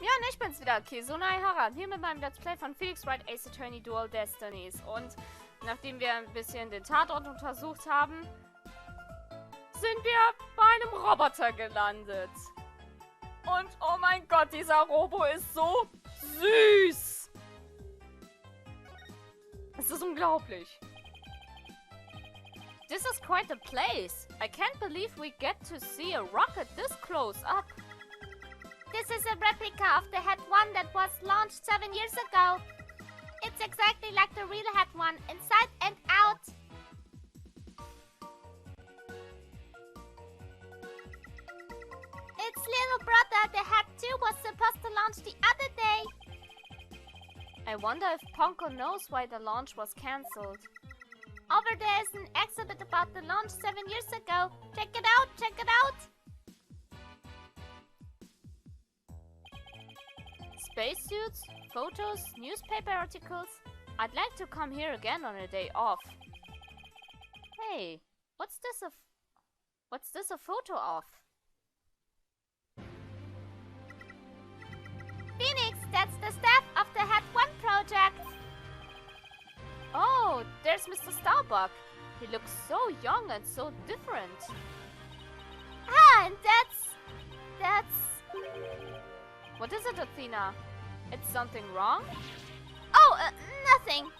Ja, und ich bin's wieder, Kizunai Hara, hier mit meinem Let's Play von Wright Ace Attorney Dual Destinies. Und nachdem wir ein bisschen den Tatort untersucht haben, sind wir bei einem Roboter gelandet. Und oh mein Gott, dieser Robo ist so süß. Es ist unglaublich. This is quite a place. I can't believe we get to see a rocket this close up. This is a replica of the Het 1 that was launched 7 years ago. It's exactly like the real Het 1, inside and out. Its little brother, the Het 2, was supposed to launch the other day. I wonder if Ponko knows why the launch was cancelled. Over there is an exhibit about the launch 7 years ago. Check it out, check it out. Spacesuits, photos, newspaper articles. I'd like to come here again on a day off. Hey, what's this a photo of? Phoenix, that's the staff of the Het 1 project. Oh, there's Mr. Starbuck. He looks so young and so different. Ah, and that's... What is it, Athena? It's something wrong? Oh, nothing.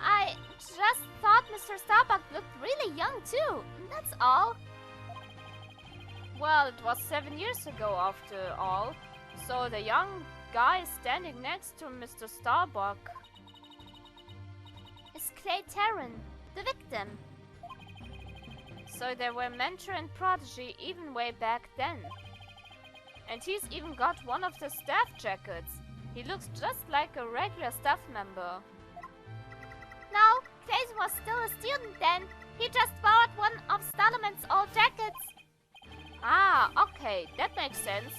I just thought Mr. Starbuck looked really young too. That's all. Well, it was 7 years ago after all. So the young guy standing next to Mr. Starbuck is Clay Terran, the victim. So they were mentor and protege even way back then. And he's even got one of the staff jackets. He looks just like a regular staff member. No, Clay was still a student then. He just borrowed one of Staloman's old jackets. Ah, okay, that makes sense.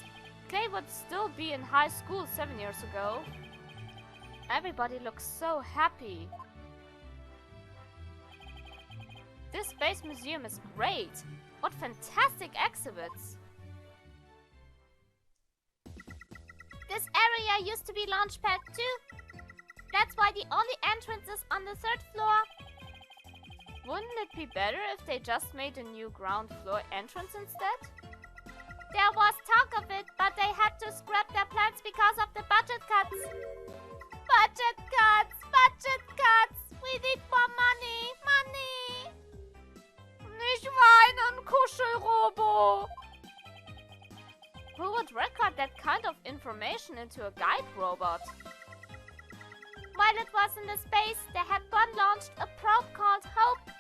Clay would still be in high school 7 years ago. Everybody looks so happy. This space museum is great. What fantastic exhibits. This area used to be Launchpad 2. That's why the only entrance is on the 3rd floor. Wouldn't it be better if they just made a new ground floor entrance instead? There was talk of it, but they had to scrap their plans because of the budget cuts. Budget cuts! Budget cuts! We need more money! Money! Nicht weinen, Kuschelrobo! Who would record that kind of information into a guide robot? While it was in the space, the Het 1 launched a probe called Hope.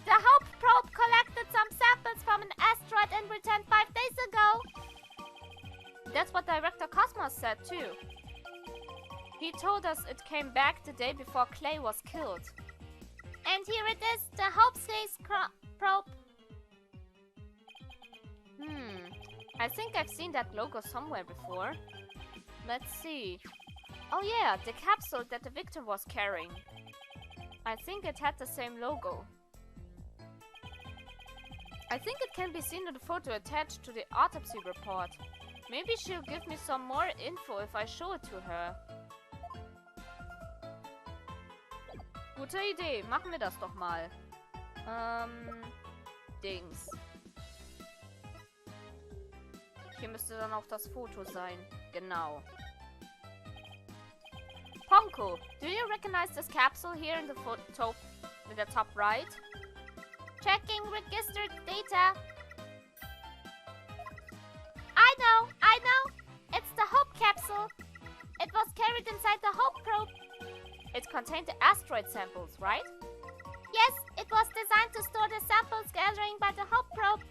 The Hope probe collected some samples from an asteroid and returned 5 days ago. That's what Director Cosmos said too. He told us it came back the day before Clay was killed. And here it is, the Hope space probe. I think I've seen that logo somewhere before. Let's see. Oh yeah, the capsule that the victim was carrying. I think it had the same logo. I think it can be seen in the photo attached to the autopsy report. Maybe she'll give me some more info if I show it to her. Gute Idee, machen wir das doch mal. Dings. Hier müsste dann auch das Foto sein. Genau. Ponko, do you recognize this capsule here in the photo in the top right? Checking registered data. I know. It's the Hope capsule. It was carried inside the Hope probe. It contained the asteroid samples, right? Yes, it was designed to store the samples gathering by the Hope probe.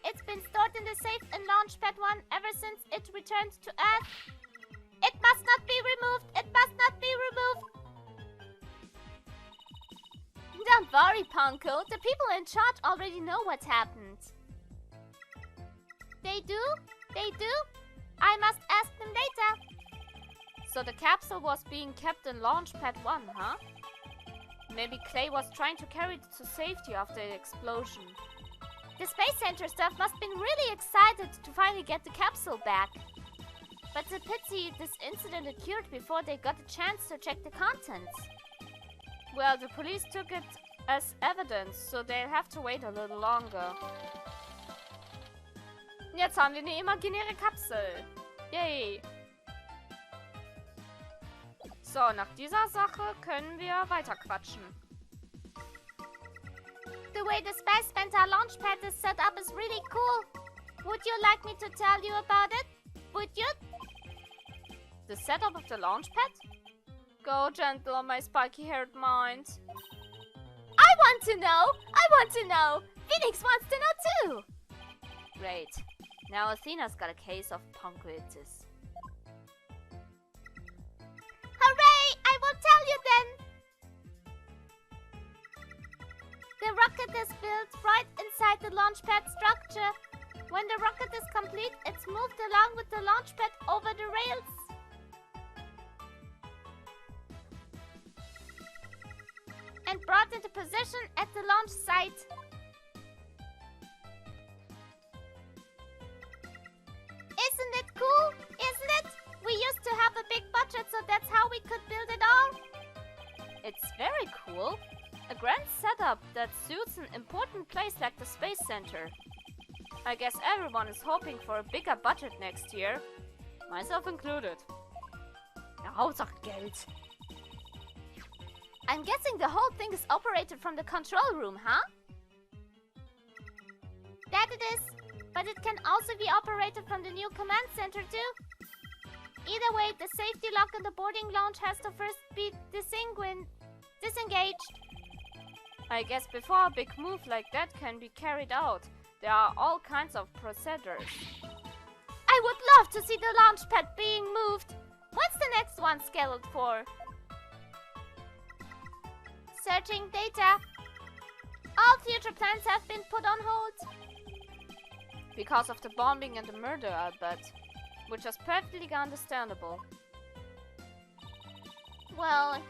It's been stored in the safe in Launchpad 1 ever since it returned to Earth. It must not be removed. It must not be removed. Don't worry, Ponko. The people in charge already know what happened. They do? They do? I must ask them later. So the capsule was being kept in Launchpad 1, huh? Maybe Clay was trying to carry it to safety after the explosion. The Space Center staff must have been really excited to finally get the capsule back. But it's a pity this incident occurred before they got a chance to check the contents. Well, the police took it as evidence, so they'll have to wait a little longer. Jetzt haben wir eine imaginäre Kapsel. Yay! So, nach dieser Sache können wir weiterquatschen. The way the Space Center launchpad is set up is really cool. Would you like me to tell you about it? Would you? The setup of the launchpad? Go gentle on my spiky-haired mind. I want to know! I want to know! Phoenix wants to know too! Great. Now Athena's got a case of pancreatitis. Hooray! I will tell you then! The rocket is built right inside the launchpad structure. When the rocket is complete, it's moved along with the launchpad over the rails. And brought into position at the launch site. Isn't it cool? Isn't it? We used to have a big budget, so that's how we could build it all. It's very cool. A grand setup that suits an important place like the Space Center. I guess everyone is hoping for a bigger budget next year. Myself included. Ja, Hauptsache Geld. I'm guessing the whole thing is operated from the control room, huh? That it is, but it can also be operated from the new command center too. Either way, the safety lock in the boarding lounge has to first be disengaged. I guess before a big move like that can be carried out, there are all kinds of procedures. I would love to see the launch pad being moved. What's the next one scheduled for? Searching data. All future plans have been put on hold. Because of the bombing and the murder, I bet. Which is perfectly understandable. Well,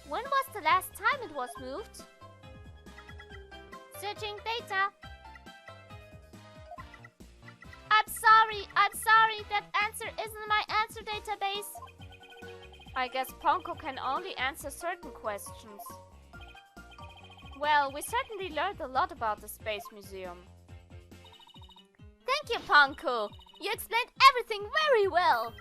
when was the last time it was moved? Searching data. I'm sorry, that answer isn't in my answer database. I guess Ponko can only answer certain questions. Well, we certainly learned a lot about the Space Museum. Thank you, Ponko. You explained everything very well.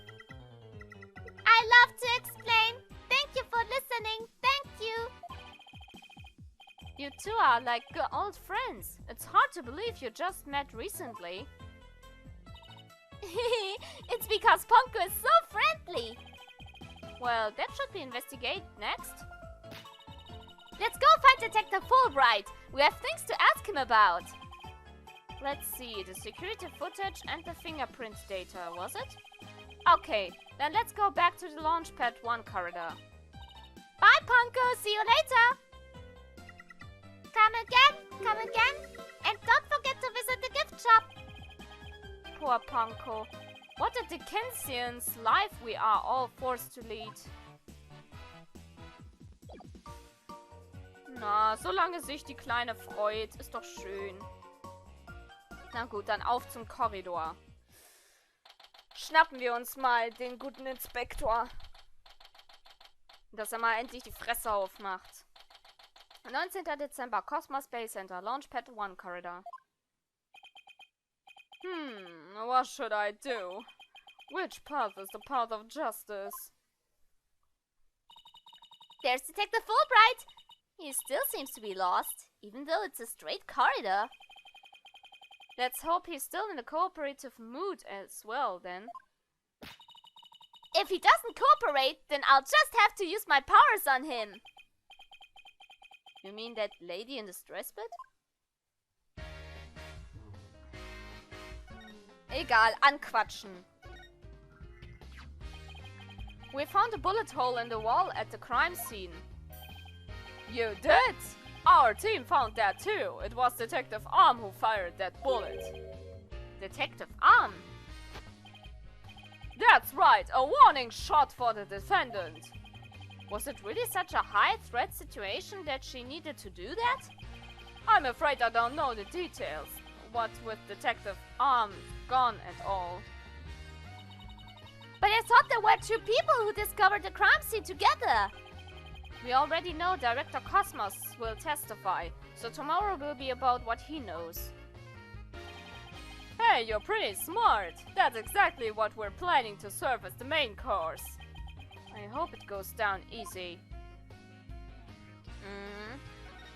I love to explain. Thank you for listening. Thank you. You two are like good old friends. It's hard to believe you just met recently. It's because Ponko is so friendly. Well, that should be investigated next. Let's go find Detective Fulbright. We have things to ask him about. Let's see, the security footage and the fingerprint data, was it? Okay, then let's go back to the Launchpad 1 corridor. Bye, Ponko. See you later. Come again, and don't forget to visit the gift shop. Poor Ponko. What a Dickensian's life we are all forced to lead. Na, solange sich die Kleine freut, ist doch schön. Na gut, dann auf zum Korridor. Schnappen wir uns mal den guten Inspektor. Dass er mal endlich die Fresse aufmacht. 19. Dezember, Cosmos Space Center, Launchpad 1 Corridor. What should I do? Which path is the path of justice? There's Detective Fulbright. He still seems to be lost, even though it's a straight corridor. Let's hope he's still in a cooperative mood as well, then. If he doesn't cooperate, then I'll just have to use my powers on him. You mean that lady in the stress bit? Egal, anquatschen. We found a bullet hole in the wall at the crime scene. You did? Our team found that too. It was Detective Arm who fired that bullet. Detective Arm? That's right, a warning shot for the defendant. Was it really such a high threat situation that she needed to do that? I'm afraid I don't know the details. What with Detective Arm gone and all. But thought there were two people who discovered the crime scene together. We already know Director Cosmos will testify, so tomorrow will be about what he knows. Hey, you're pretty smart. That's exactly what we're planning to serve as the main course. I hope it goes down easy.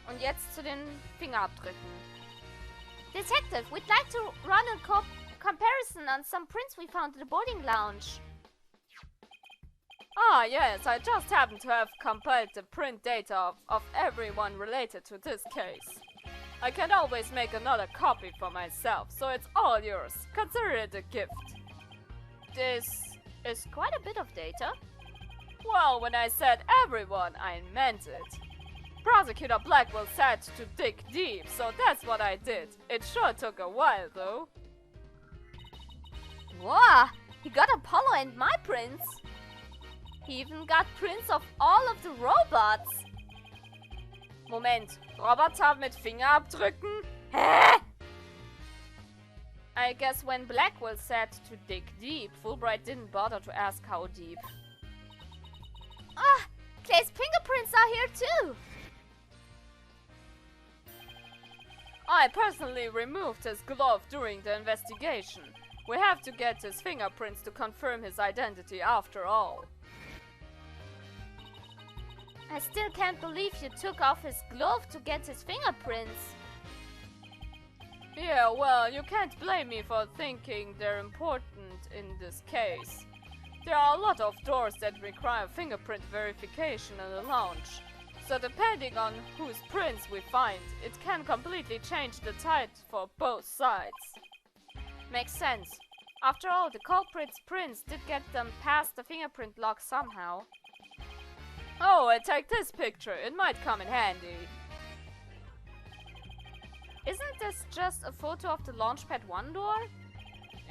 Und jetzt zu den Fingerabdrücken. Detective, we'd like to run a comparison on some prints we found in the boarding lounge. Ah, yes, I just happen to have compiled the print data of everyone related to this case. I can always make another copy for myself, so it's all yours. Consider it a gift. This is quite a bit of data. Well, when I said everyone, I meant it. Prosecutor Blackwell said to dig deep, so that's what I did. It sure took a while, though. Wow, he got Apollo and my prints. He even got prints of all of the robots. Moment, Roboter mit Fingerabdrücken? Hä? I guess when Blackwell said to dig deep, Fulbright didn't bother to ask how deep. Ah, Clay's fingerprints are here too. I personally removed his glove during the investigation. We have to get his fingerprints to confirm his identity after all. I still can't believe you took off his glove to get his fingerprints. Yeah, well, you can't blame me for thinking they're important in this case. There are a lot of doors that require fingerprint verification in the lounge. So depending on whose prints we find, it can completely change the tide for both sides. Makes sense. After all, the culprit's prints did get them past the fingerprint lock somehow. Oh, I take this picture. It might come in handy. Isn't this just a photo of the Launchpad 1 door?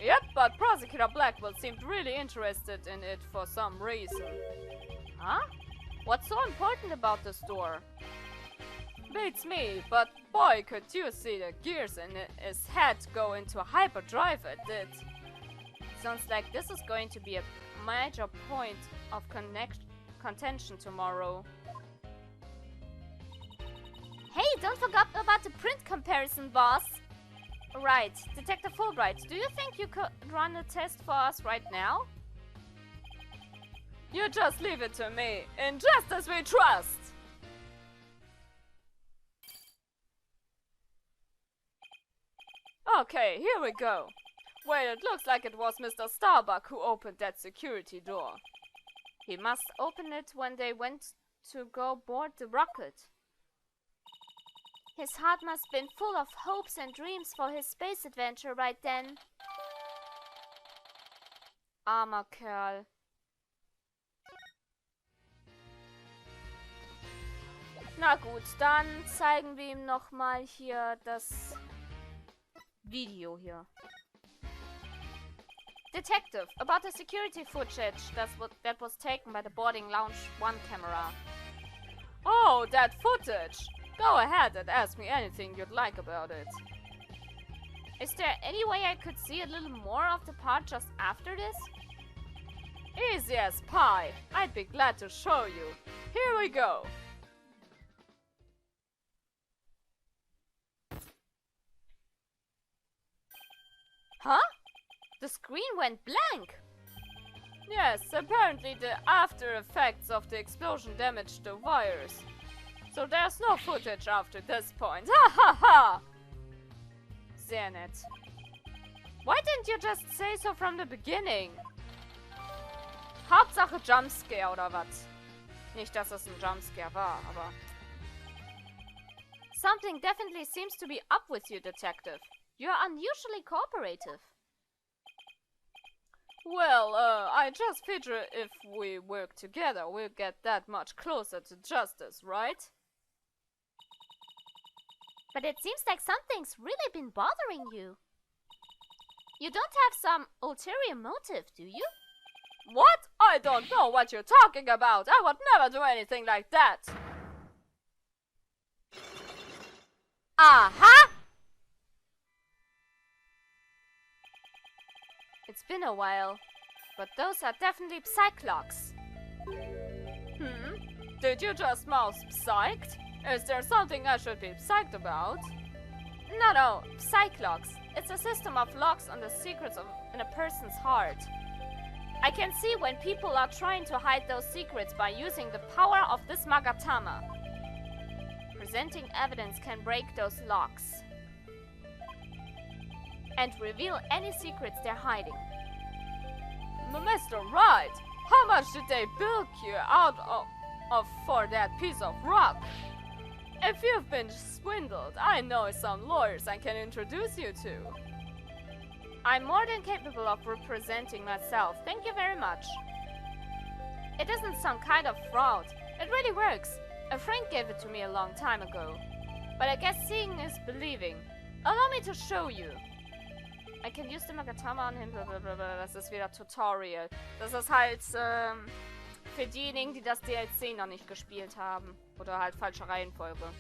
Yep, but Prosecutor Blackwell seemed really interested in it for some reason. Huh? What's so important about this door? Beats me, but boy, could you see the gears in his head go into hyperdrive at it. Sounds like this is going to be a major point of contention tomorrow. Hey, don't forget about the print comparison, boss. Right, Detective Fulbright, do you think you could run a test for us right now? You just leave it to me, in just as we trust! Okay, here we go. Wait, it looks like it was Mr. Starbuck who opened that security door. He must open it when they went to go board the rocket. His heart must have been full of hopes and dreams for his space adventure right then. Armer Kerl. Na gut, dann zeigen wir ihm nochmal hier das Video hier. Detective, about the security footage that was taken by the boarding lounge 1 camera. Oh, that footage! Go ahead and ask me anything you'd like about it. Is there any way I could see a little more of the part just after this? Easy as pie. I'd be glad to show you. Here we go. Huh? The screen went blank. Yes, apparently the after effects of the explosion damaged the wires. So there's no footage after this point. Ha ha ha! Sehr nett. Why didn't you just say so from the beginning? Hauptsache Jumpscare oder was? Nicht, dass es ein Jumpscare war, aber... Something definitely seems to be up with you, Detective. You're unusually cooperative. Well, I just figure if we work together, we'll get that much closer to justice, right? But it seems like something's really been bothering you. You don't have some ulterior motive, do you? What? I don't know what you're talking about. I would never do anything like that. Aha! It's been a while, but those are definitely psyclocks. Did you just mouth psyched? Is there something I should be psyched about? No, psyclocks. It's a system of locks on the secrets in a person's heart. I can see when people are trying to hide those secrets by using the power of this Magatama. Presenting evidence can break those locks and reveal any secrets they're hiding. Mr. Wright, how much did they bilk you out of for that piece of rock? If you've been swindled, I know some lawyers I can introduce you to. I'm more than capable of representing myself, thank you very much. It isn't some kind of fraud, it really works. A friend gave it to me a long time ago. But I guess seeing is believing. Allow me to show you. I can use the Magatama on him, blablabla. Das ist wieder Tutorial. Das ist halt für diejenigen, die das DLC noch nicht gespielt haben. Oder halt falsche Reihenfolge.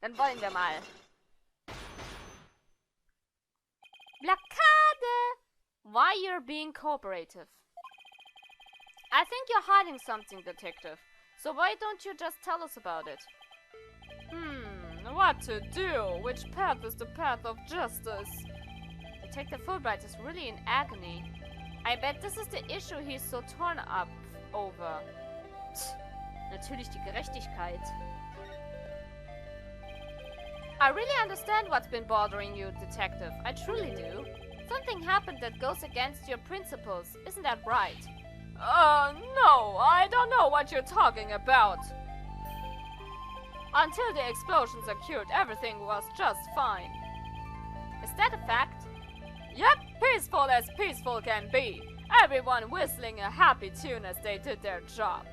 Dann wollen wir mal. Blockade! Why you're being cooperative? I think you're hiding something, detective. So why don't you just tell us about it? What to do? Which path is the path of justice? Detective Fulbright is really in agony. I bet this is the issue he's so torn up over. Natürlich die Gerechtigkeit. I really understand what's been bothering you, detective. I truly do. Something happened that goes against your principles. Isn't that right? No, I don't know what you're talking about. Until the explosions occurred, everything was just fine. Is that a fact? Yep, peaceful as peaceful can be. Everyone whistling a happy tune as they did their job.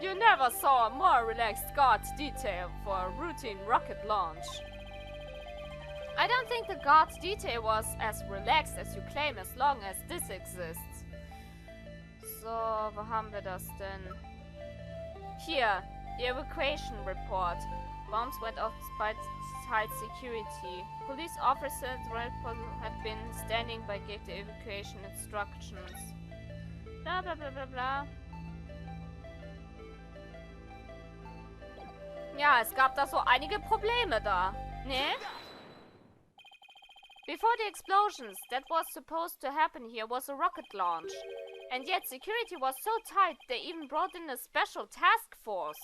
You never saw a more relaxed guard detail for a routine rocket launch. I don't think the guard's detail was as relaxed as you claim as long as this exists. So, wo haben wir das denn? Here, the evacuation report. Bombs went off despite tight security. Police officers have been standing by gave the evacuation instructions. Bla bla bla bla bla. Ja, es gab da so einige Probleme da, ne? Before the explosions that was supposed to happen here was a rocket launch. And yet security was so tight they even brought in a special task force.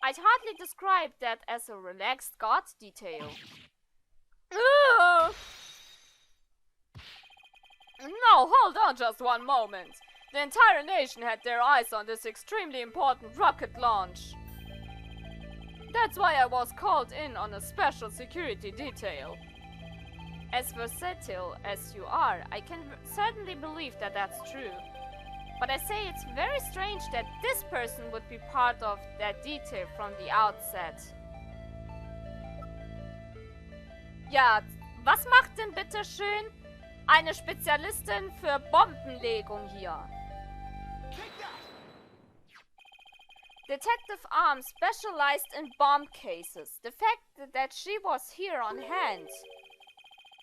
I'd hardly describe that as a relaxed guard detail. No, hold on just one moment. The entire nation had their eyes on this extremely important rocket launch. That's why I was called in on a special security detail. As versatile as you are, I can certainly believe that that's true. But I say it's very strange that this person would be part of that detail from the outset. Ja, was macht denn bitte schön eine Spezialistin für Bombenlegung hier? Detective Arms specialized in bomb cases. The fact that she was here on hand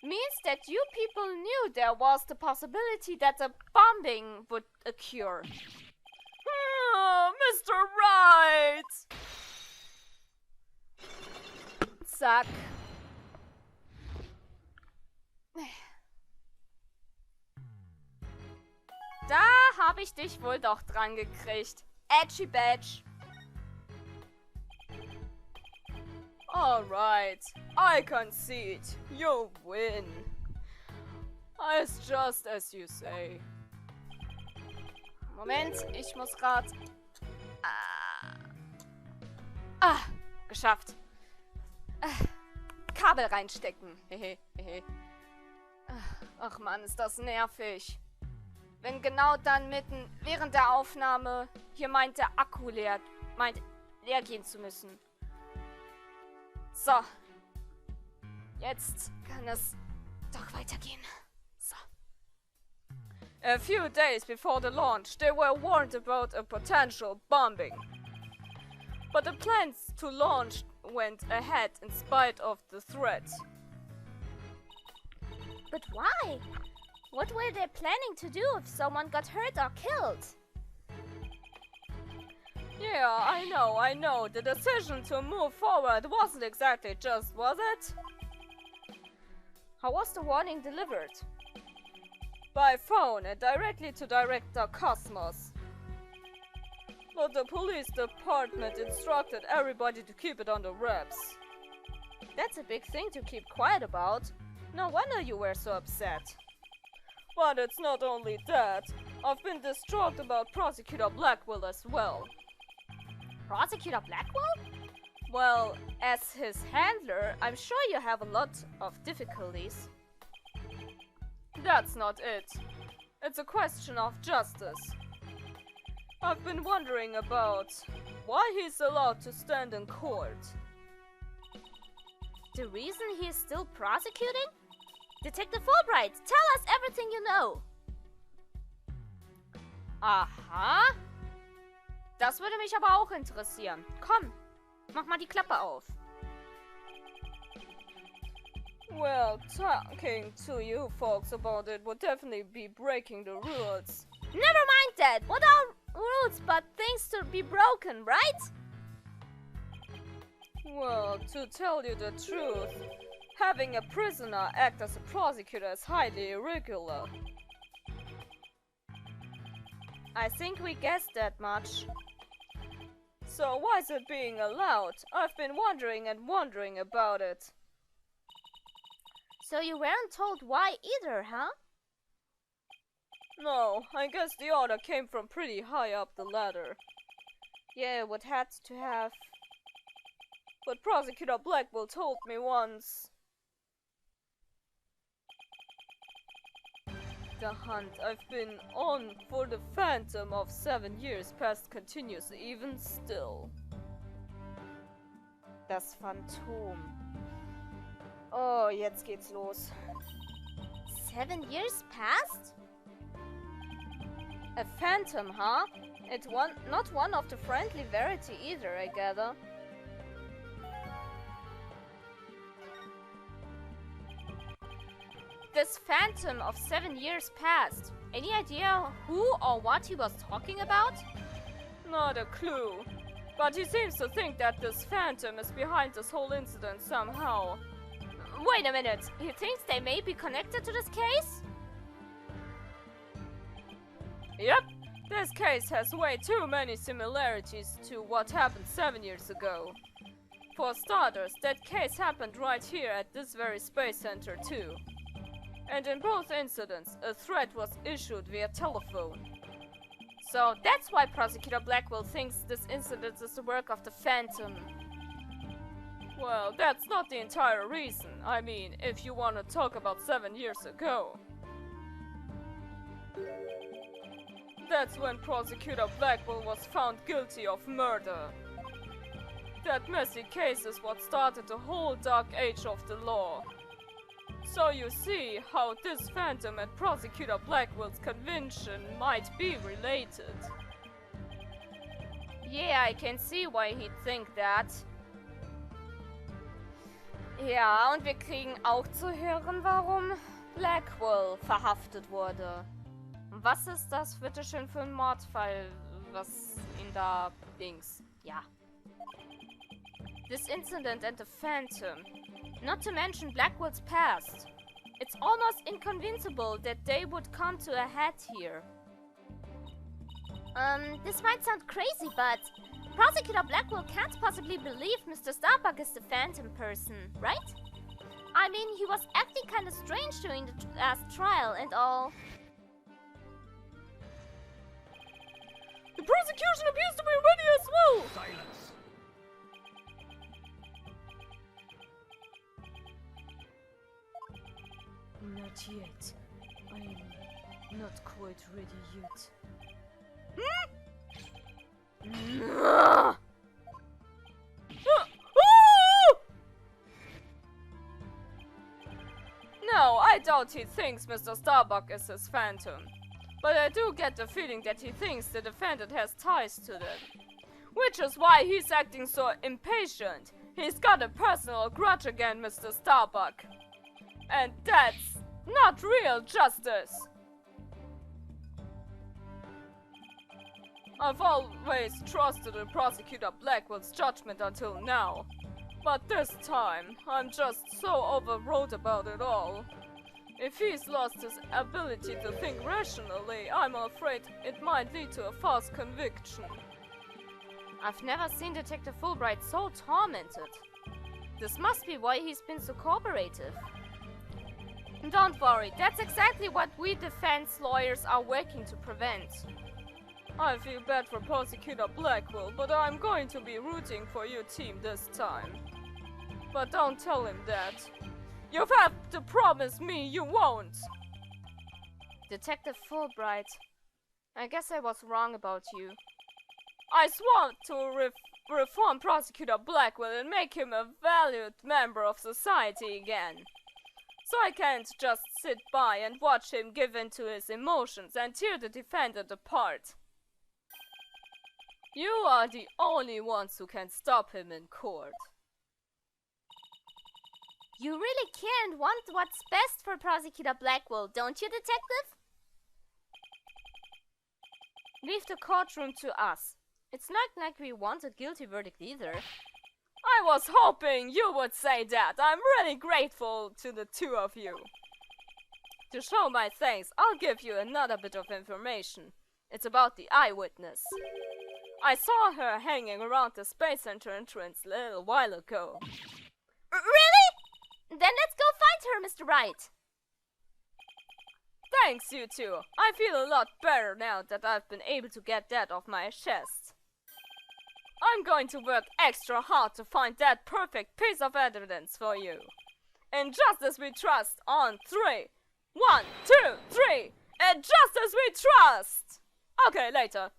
means that you people knew there was the possibility that a bombing would occur. Mr. Wright! Zack. Da habe ich dich wohl doch dran gekriegt. Edgy Badge. Alright, I concede. You win. It's just as you say. Moment, ich muss grad... geschafft. Kabel reinstecken. Ach Mann, ist das nervig. Wenn genau dann mitten während der Aufnahme hier meint der Akku leer gehen zu müssen. So. Jetzt kann es doch weitergehen. So. A few days before the launch, they were warned about a potential bombing. But the plans to launch went ahead in spite of the threat. But why? What were they planning to do if someone got hurt or killed? Yeah, I know. The decision to move forward wasn't exactly just, was it? How was the warning delivered? By phone and directly to Director Cosmos. But the police department instructed everybody to keep it under wraps. That's a big thing to keep quiet about. No wonder you were so upset. But it's not only that. I've been distraught about Prosecutor Blackwell as well. Prosecutor Blackwell? Well, as his handler, I'm sure you have a lot of difficulties. That's not it. It's a question of justice. I've been wondering about why he's allowed to stand in court. The reason he's still prosecuting? Detective Fulbright, tell us everything you know. Aha. Das würde mich aber auch interessieren. Komm, mach mal die Klappe auf. Well, talking to you folks about it would definitely be breaking the rules. Never mind that. What are rules but things to be broken, right? Well, to tell you the truth, having a prisoner act as a prosecutor is highly irregular. I think we guessed that much. So why is it being allowed? I've been wondering and wondering about it. So you weren't told why either, huh? No, I guess the order came from pretty high up the ladder. Yeah, it would had to have. But Prosecutor Blackwell told me once. The hunt I've been on for the phantom of 7 years past continues even still. Das Phantom. Oh, jetzt geht's los. 7 years past? A phantom, huh? Not one of the friendly variety either, I gather. This phantom of 7 years past. Any idea who or what he was talking about? Not a clue. But he seems to think that this phantom is behind this whole incident somehow. Wait a minute, he thinks they may be connected to this case? Yep, this case has way too many similarities to what happened 7 years ago. For starters, that case happened right here at this very space center too. And in both incidents, a threat was issued via telephone. So that's why Prosecutor Blackwell thinks this incident is the work of the Phantom. Well, that's not the entire reason. I mean, if you want to talk about 7 years ago. That's when Prosecutor Blackwell was found guilty of murder. That messy case is what started the whole dark age of the law. So you see how this phantom and Prosecutor Blackwell's convention might be related. Yeah, I can see why he'd think that. Ja, und wir kriegen auch zu hören, warum Blackwell verhaftet wurde. Was ist das bitteschön für ein Mordfall, was ihn da dings? Ja. This incident and the Phantom. Not to mention Blackwell's past. It's almost inconceivable that they would come to a head here. This might sound crazy, but Prosecutor Blackwell can't possibly believe Mr. Starbuck is the Phantom person, right? I mean, he was acting kind of strange during the last trial and all. The prosecution appears to be ready as well! Silence! Not yet. I'm not quite ready yet. No, I doubt he thinks Mr. Starbuck is his phantom. But I do get the feeling that he thinks the defendant has ties to them. Which is why he's acting so impatient. He's got a personal grudge against Mr. Starbuck. And that's Not real justice. I've always trusted in Prosecutor Blackwell's judgment until now. But this time, I'm just so overwrought about it all. If he's lost his ability to think rationally, I'm afraid it might lead to a false conviction. I've never seen Detective Fulbright so tormented. This must be why he's been so cooperative. Don't worry, that's exactly what we defense lawyers are working to prevent. I feel bad for Prosecutor Blackwell, but I'm going to be rooting for your team this time. But don't tell him that. You have to promise me you won't! Detective Fulbright, I guess I was wrong about you. I swore to reform Prosecutor Blackwell and make him a valued member of society again. So I can't just sit by and watch him give in to his emotions and tear the defendant apart. You are the only ones who can stop him in court. You really care and want what's best for Prosecutor Blackwell, don't you, Detective? Leave the courtroom to us. It's not like we want a guilty verdict either. I was hoping you would say that. I'm really grateful to the two of you. To show my thanks, I'll give you another bit of information. It's about the eyewitness. I saw her hanging around the Space Center entrance a little while ago. Really? Then let's go find her, Mr. Wright. Thanks, you two. I feel a lot better now that I've been able to get that off my chest. I'm going to work extra hard to find that perfect piece of evidence for you. In Justice We Trust on 3. 1, 2, 3. In Justice We Trust! Okay, later.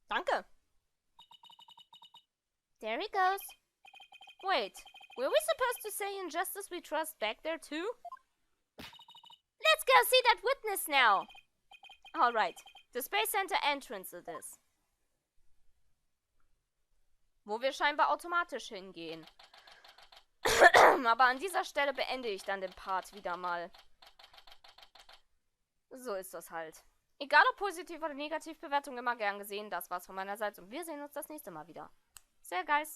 Danke. There he goes. Wait, were we supposed to say In Justice We Trust back there too? Let's go see that witness now. Alright, the Space Center entrance it is. Wo wir scheinbar automatisch hingehen. Aber an dieser Stelle beende ich dann den Part wieder mal. So ist das halt. Egal ob positiv oder negativ, Bewertung immer gern gesehen. Das war's von meiner Seite und wir sehen uns das nächste Mal wieder. Sehr geil.